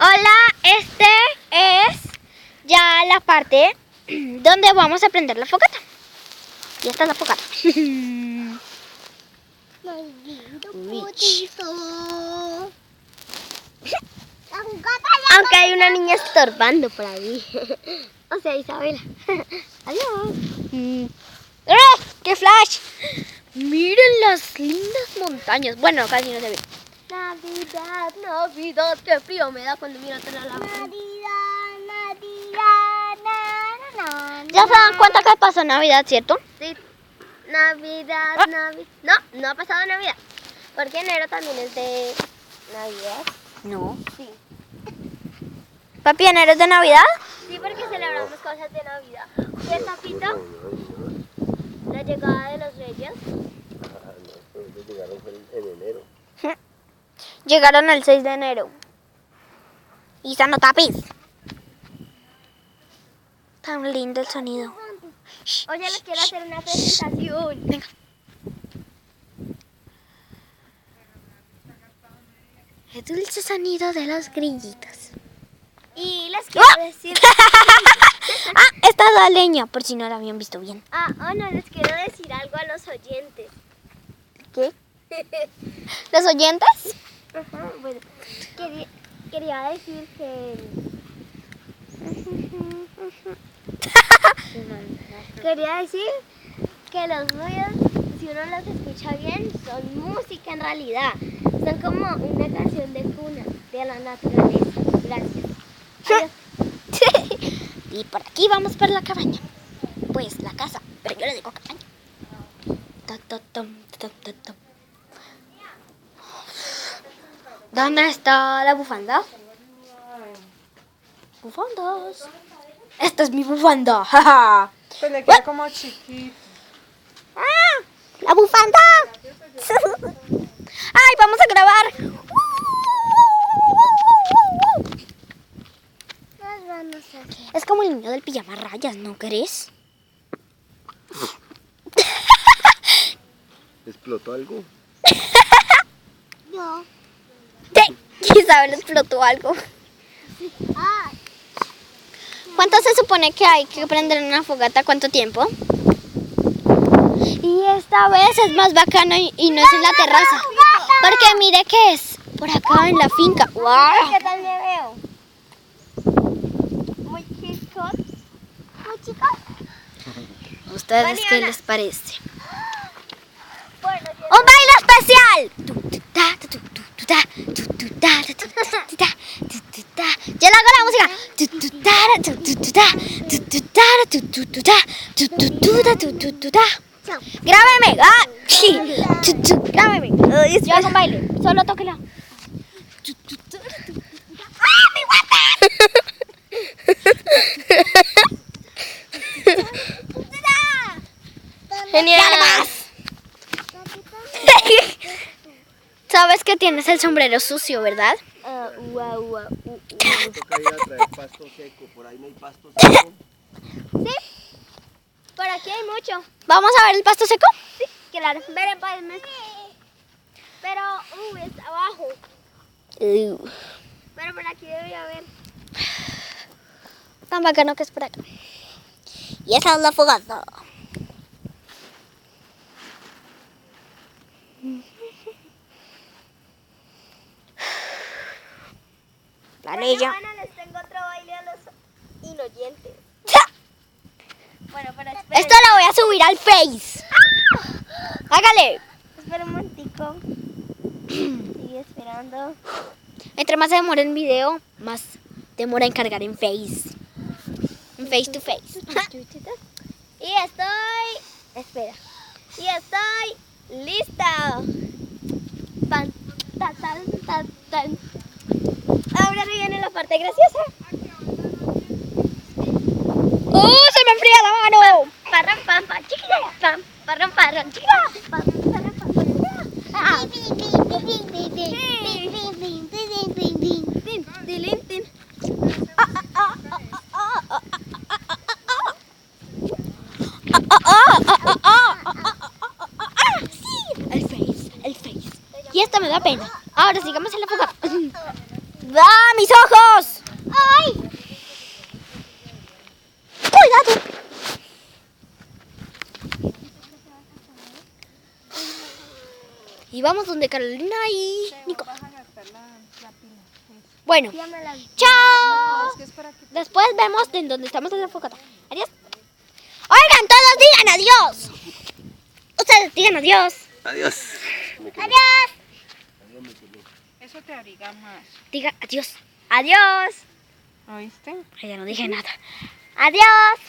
Hola, este es ya la parte donde vamos a prender la fogata. Y esta es la fogata. Aunque hay una niña estorbando por ahí. O sea, Isabela. Adiós. ¡Qué flash! Miren las lindas montañas. Bueno, casi no se ve. Navidad, Navidad, qué frío me da cuando miro toda la Navidad, ¿Ya se dan cuenta que pasó Navidad, cierto? Sí. Navidad, Navidad. No ha pasado Navidad. Porque enero también es de Navidad. No. Sí. ¿Papi, enero es de Navidad? Sí, porque celebramos cosas de Navidad. ¿Y el papito? La llegada de los reyes. Ellos llegaron en enero. Llegaron el 6 de enero. Y Sano Tapis. Tan lindo el sonido. Oye, les quiero hacer una presentación. Venga. El dulce sonido de los grillitos. Y les quiero decir... esta es la leña, por si no la habían visto bien. No, les quiero decir algo a los oyentes. ¿Qué? ¿Los oyentes? Ajá, bueno, quería decir que... quería decir que los ruidos, si uno los escucha bien, son música en realidad. Son como una canción de cuna, de la naturaleza. Gracias. Adiós. Y por aquí vamos por la cabaña. Pues la casa, pero yo le digo cabaña. ¿Dónde está la bufanda? Bufandas. Esta es mi bufanda. Pues le queda como chiquito. ¡La bufanda! ¡Ay, vamos a grabar! Es como el niño del pijama rayas, ¿no crees? ¿Explotó algo? No. Sí, Isabel explotó algo. ¿Cuánto se supone que hay que prender en una fogata? ¿Cuánto tiempo? Y esta vez es más bacano y no es en la terraza. Porque mire que es por acá en la finca. ¡Wow! ¿Qué tal me veo? Muy chicos. Muy chicos. ¿Ustedes qué les parece? ¡Un baile especial! Yo le hago la música. Grábeme. Grábeme. Yo hago un baile. Solo tóquela. ¡Ah, mi guapa! Genial. Sabes que tienes el sombrero sucio, ¿verdad? Toca ir a traer pasto seco. Por ahí no hay pasto seco. Sí. Por aquí hay mucho. ¿Vamos a ver el pasto seco? Sí, claro. Pero está abajo. Pero por aquí debería haber. Tan bacano que es por acá. Y esa es la fogata. La niña. Bueno, les tengo otro baile a los inoyentes. Bueno, pero esperen. Esto lo voy a subir al Face. Hágale. Espera un momentico. Sigue esperando. Entre más se demora el video, más demora en cargar en Face. En Face to Face. Y espera. Y estoy lista. Pan, tan, tan, tan, tan. Ahora viene la parte graciosa. ¡Se me enfría la mano! Parram, pam, pam, chiquita. Pam, parram, parram, chiquita. Pam, parram, pam, chiquita. Sí, el Face. Y esta me da pena. Ahora sigamos en la fogata. ¡Ah, mis ojos! Y vamos donde Carolina y Nico. Vas a gastar la pila. Bueno, No, chao. es que es para que... Después vemos en donde estamos en la focata. Adiós. Oigan, todos digan adiós. Ustedes digan adiós. Adiós. Adiós. Eso te abriga más. Diga adiós. Adiós. ¿Oíste? Ay, ya no dije nada. Adiós.